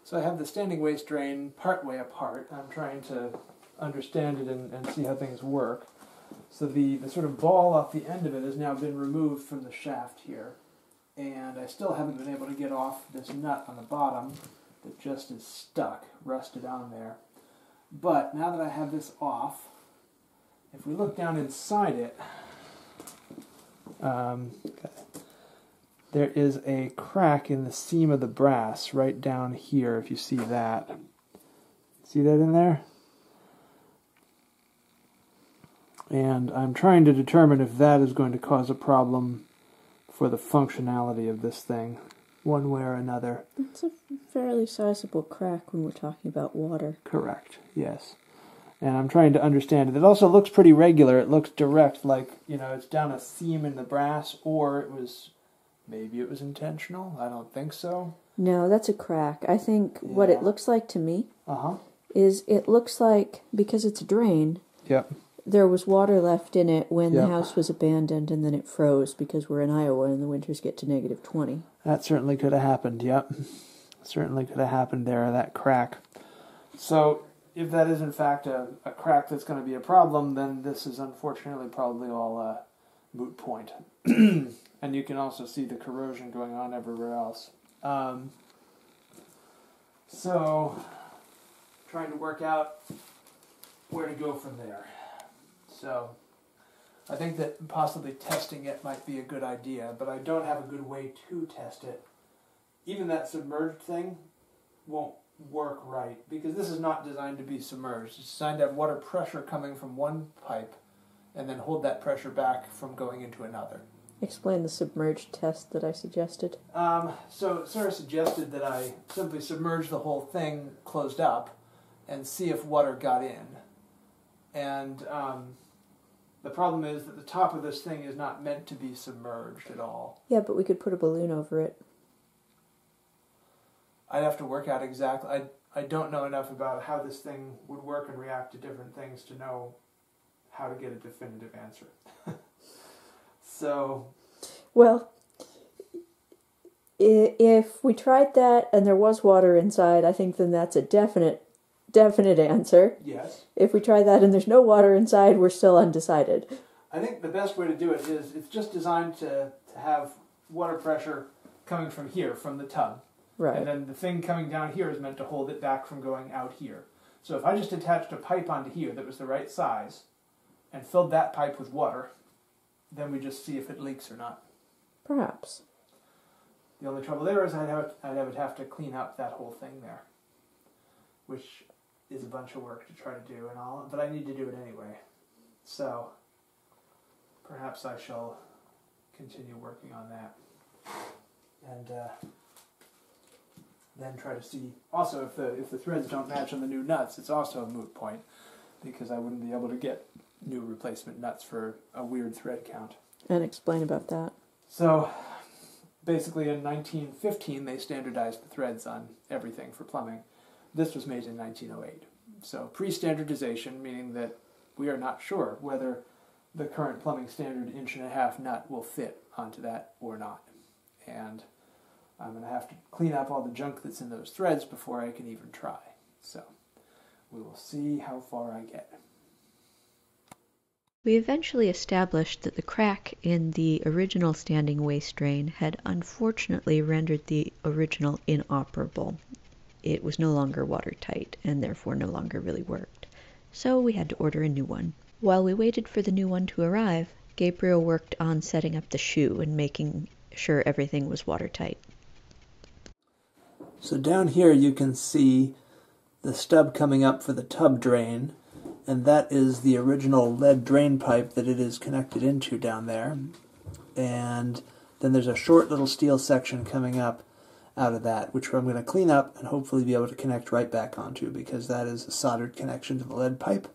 So I have the standing waste drain part way apart. I'm trying to understand it and see how things work. So the sort of ball off the end of it has now been removed from the shaft here. And I still haven't been able to get off this nut on the bottom that just is stuck, rusted on there. But now that I have this off, if we look down inside it, there is a crack in the seam of the brass right down here, if you see that. See that in there? And I'm trying to determine if that is going to cause a problem for the functionality of this thing, one way or another. It's a fairly sizable crack when we're talking about water. Correct, yes. And I'm trying to understand it. It also looks pretty regular. It looks direct, like, it's down a seam in the brass, or maybe it was intentional. I don't think so. No, that's a crack. I think what it looks like to me is it looks like, because it's a drain, there was water left in it when the house was abandoned, and then it froze because we're in Iowa and the winters get to -20. That certainly could have happened, Certainly could have happened there, that crack. So if that is in fact a crack that's going to be a problem, then this is unfortunately probably all a moot point. And you can also see the corrosion going on everywhere else. So trying to work out where to go from there. So I think that possibly testing it might be a good idea, but I don't have a good way to test it. Even that submerged thing won't work right, because this is not designed to be submerged. It's designed to have water pressure coming from one pipe and then hold that pressure back from going into another. Explain the submerged test that I suggested. So Sarah suggested that I simply submerge the whole thing closed up and see if water got in. And the problem is that the top of this thing is not meant to be submerged at all. Yeah, but we could put a balloon over it. I'd have to work out exactly. I don't know enough about how this thing would work and react to different things to know how to get a definitive answer. So, well, if we tried that and there was water inside, I think then that's a definite answer. Yes. If we try that and there's no water inside, we're still undecided. I think the best way to do it is it's just designed to have water pressure coming from here, from the tub. Right. And then the thing coming down here is meant to hold it back from going out here. So if I just attached a pipe onto here that was the right size and filled that pipe with water, then we just see if it leaks or not. Perhaps. The only trouble there is I'd have to clean up that whole thing there, which is a bunch of work to try to do and all, but I need to do it anyway. So perhaps I shall continue working on that. And then try to see, also if the threads don't match on the new nuts, it's also a moot point, because I wouldn't be able to get new replacement nuts for a weird thread count. And explain about that. So basically in 1915 they standardized the threads on everything for plumbing. This was made in 1908. So pre-standardization, meaning that we are not sure whether the current plumbing standard 1.5" nut will fit onto that or not. And I'm going to have to clean up all the junk that's in those threads before I can even try. So we will see how far I get. We eventually established that the crack in the original standing waste drain had unfortunately rendered the original inoperable. It was no longer watertight and therefore no longer really worked. So we had to order a new one. While we waited for the new one to arrive, Gabriel worked on setting up the shoe and making sure everything was watertight. So down here you can see the stub coming up for the tub drain, and that is the original lead drain pipe that it is connected into down there. And then there's a short little steel section coming up out of that, which I'm going to clean up and hopefully be able to connect right back onto, because that is a soldered connection to the lead pipe,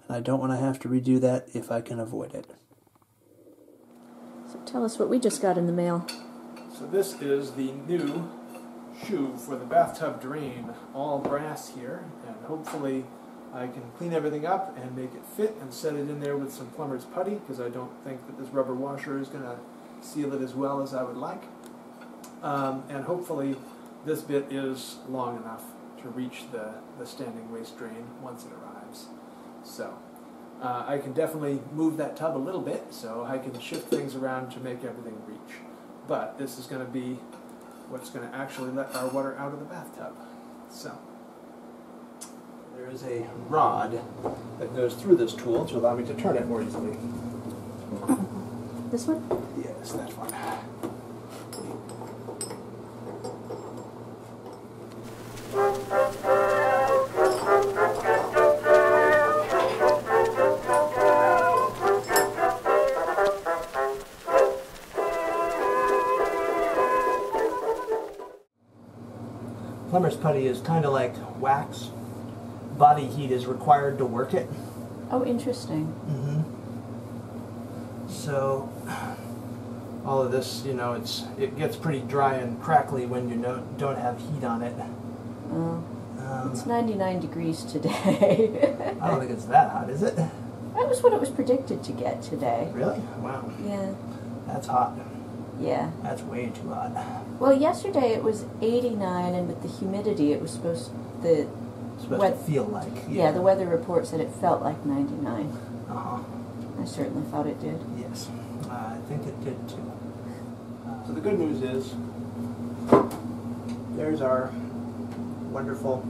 and I don't want to have to redo that if I can avoid it. So tell us what we just got in the mail. So this is the new shoe for the bathtub drain, all brass here, and hopefully I can clean everything up and make it fit and set it in there with some plumber's putty, because I don't think that this rubber washer is going to seal it as well as I would like. And hopefully this bit is long enough to reach the standing waste drain once it arrives. So I can definitely move that tub a little bit, so I can shift things around to make everything reach. But this is going to be what's going to actually let our water out of the bathtub. So there is a rod that goes through this tool to allow me to turn it more easily. This one? Yes, that one. Plumber's putty is kind of like wax. Body heat is required to work it. Oh, interesting. So all of this, you know, it gets pretty dry and crackly when you don't have heat on it. It's 99 degrees today. I don't think it's that hot, is it? That was what it was predicted to get today. Really? Wow. Yeah. That's hot. Yeah. That's way too hot. Well, yesterday it was 89, and with the humidity, it was supposed to feel like. Yeah, the weather report said it felt like 99. I certainly thought it did. Yes, I think it did too. So the good news is, there's our wonderful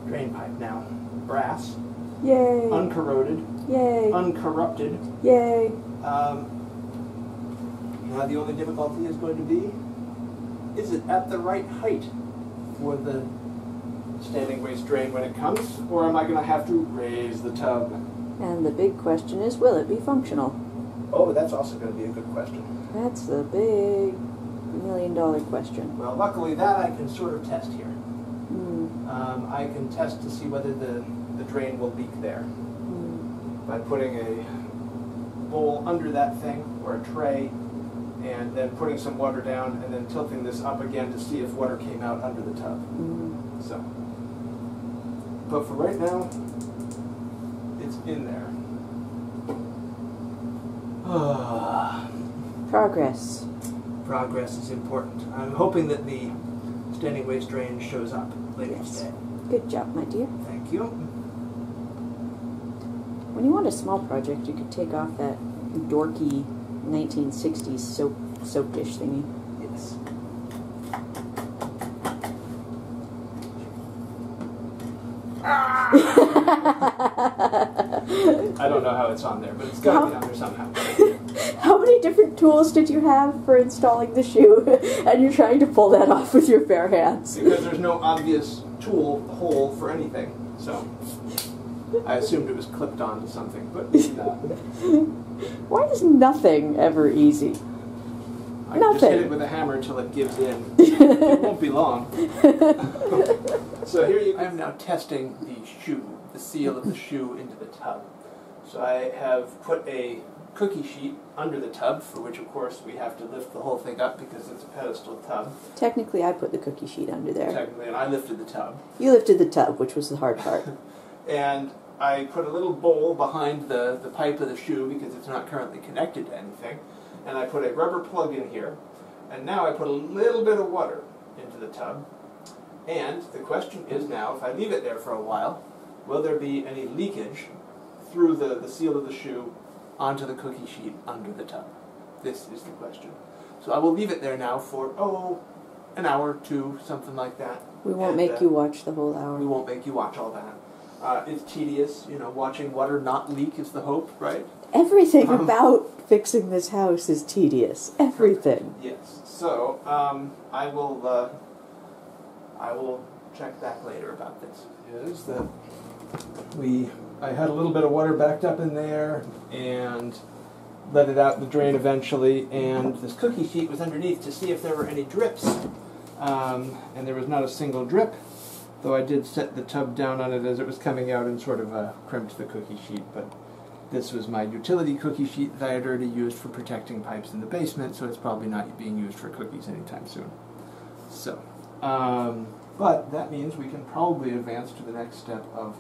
drain pipe now. Brass. Yay. Uncorroded. Yay. Uncorrupted. Yay. Now the only difficulty is going to be, is it at the right height for the standing waste drain when it comes, or am I going to have to raise the tub? And the big question is, will it be functional? Oh, that's also going to be a good question. That's the big $1 million question. Well, luckily that I can sort of test here. I can test to see whether the drain will leak there by putting a bowl under that thing, or a tray, and then putting some water down and then tilting this up again to see if water came out under the tub. So, but for right now, it's in there. Progress. Progress is important. I'm hoping that the standing waste drain shows up later today. Good job, my dear. Thank you. When you want a small project, you could take off that dorky 1960s soap dish thingy. Yes. I don't know how it's on there, but it's got to be on there somehow. How many different tools did you have for installing the shoe, and you're trying to pull that off with your bare hands? Because there's no obvious tool hole for anything, so I assumed it was clipped onto something, but not. Why is nothing ever easy? I just hit it with a hammer until it gives in. It won't be long. So here I am now testing the shoe, the seal of the shoe into the tub. So I have put a cookie sheet under the tub, for which of course we have to lift the whole thing up because it's a pedestal tub. Technically I put the cookie sheet under there. Technically, and I lifted the tub. You lifted the tub, which was the hard part. And I put a little bowl behind the pipe of the shoe because it's not currently connected to anything. And I put a rubber plug in here. And now I put a little bit of water into the tub. And the question is now, if I leave it there for a while, will there be any leakage through the seal of the shoe onto the cookie sheet under the tub? This is the question. So I will leave it there now for, an hour, two, something like that. We won't make you watch the whole hour. We won't make you watch all that. It's tedious, watching water not leak is the hope, right? Everything about fixing this house is tedious. Everything. Yes. So, I will check back later about this. Is that I had a little bit of water backed up in there and let it out the drain eventually, and this cookie sheet was underneath to see if there were any drips, and there was not a single drip, though I did set the tub down on it as it was coming out and sort of crimped the cookie sheet, but this was my utility cookie sheet that I had already used for protecting pipes in the basement, so it's probably not being used for cookies anytime soon. So, but that means we can probably advance to the next step of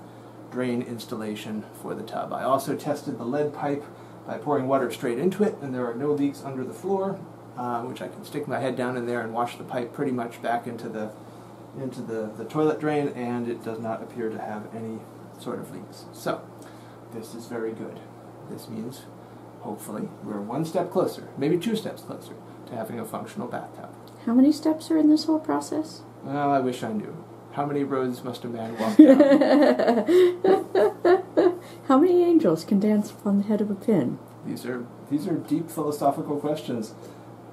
drain installation for the tub. I also tested the lead pipe by pouring water straight into it, and there are no leaks under the floor, which I can stick my head down in there and wash the pipe pretty much back into the into the toilet drain, and it does not appear to have any sort of leaks. So, this is very good. This means, hopefully, we're one step closer, maybe 2 steps closer, to having a functional bathtub. How many steps are in this whole process? Well, I wish I knew. How many roads must a man walk down? How many angels can dance upon the head of a pin? These are deep philosophical questions.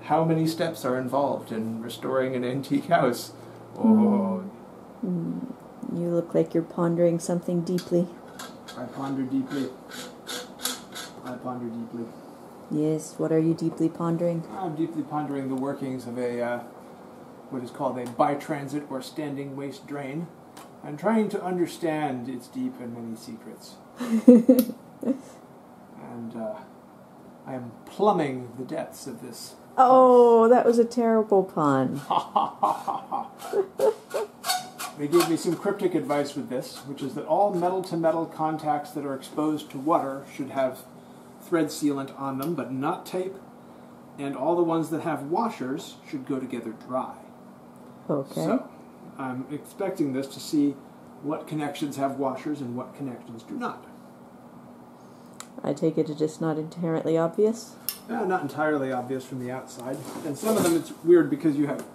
How many steps are involved in restoring an antique house? Oh. You look like you're pondering something deeply. I ponder deeply. Yes, what are you deeply pondering? I'm deeply pondering the workings of what is called a bitransit or standing waste drain. I'm trying to understand its deep and many secrets. And I am plumbing the depths of this. Oh, that was a terrible pun. They gave me some cryptic advice with this, which is that all metal-to-metal contacts that are exposed to water should have thread sealant on them, but not tape, and all the ones that have washers should go together dry. Okay. So, I'm expecting this to see what connections have washers and what connections do not. I take it it's not inherently obvious? Not entirely obvious from the outside. And some of them it's weird because you have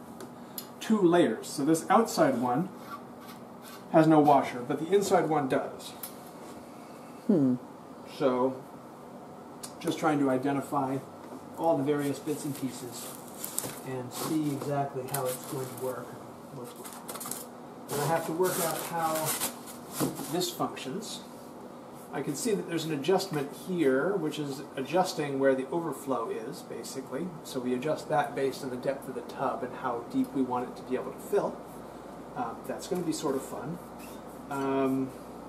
2 layers. So this outside one has no washer, but the inside one does. So, just trying to identify all the various bits and pieces and see exactly how it's going to work. And I have to work out how this functions. I can see that there's an adjustment here, which is adjusting where the overflow is, basically. So we adjust that based on the depth of the tub and how deep we want it to be able to fill. That's going to be sort of fun.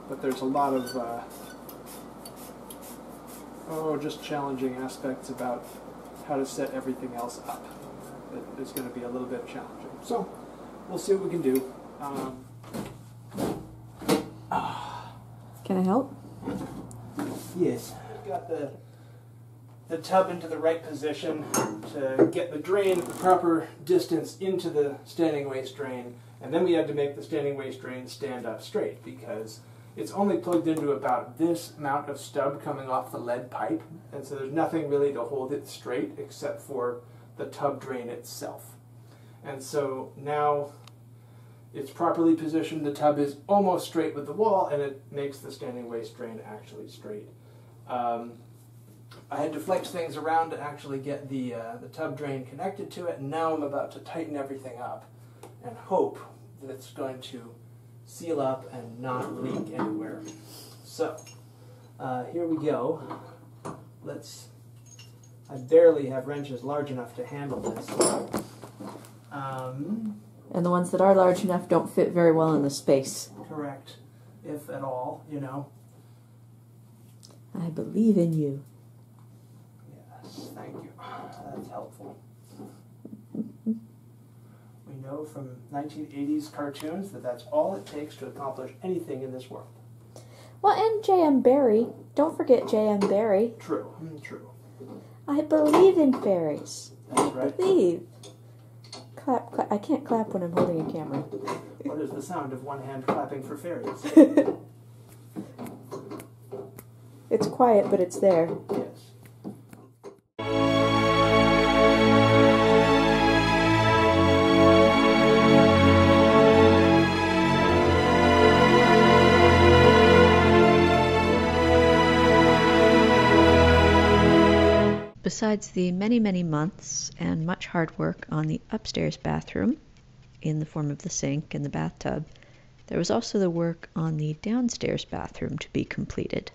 But there's a lot of just challenging aspects about how to set everything else up. It's going to be a little bit challenging. So we'll see what we can do. Can I help? Yes. Got the tub into the right position to get the drain at the proper distance into the standing waste drain, and then we had to make the standing waste drain stand up straight because it's only plugged into about this amount of stub coming off the lead pipe, and so there's nothing really to hold it straight except for the tub drain itself. And so now it's properly positioned, the tub is almost straight with the wall, and it makes the standing waste drain actually straight. I had to flex things around to actually get the tub drain connected to it, and now I'm about to tighten everything up and hope that it's going to seal up and not leak anywhere. So, here we go. I barely have wrenches large enough to handle this. And the ones that are large enough don't fit very well in the space. Correct. If at all, you know. I believe in you. Yes, thank you. That's helpful. We know from 1980s cartoons that that's all it takes to accomplish anything in this world. Well, and J.M. Barrie. Don't forget J.M. Barrie. True. True. I believe in fairies. That's right. I believe. Clap, clap. I can't clap when I'm holding a camera. What is the sound of one hand clapping for fairies? It's quiet, but it's there. Yes. Besides the many, many months and much hard work on the upstairs bathroom, in the form of the sink and the bathtub, there was also the work on the downstairs bathroom to be completed.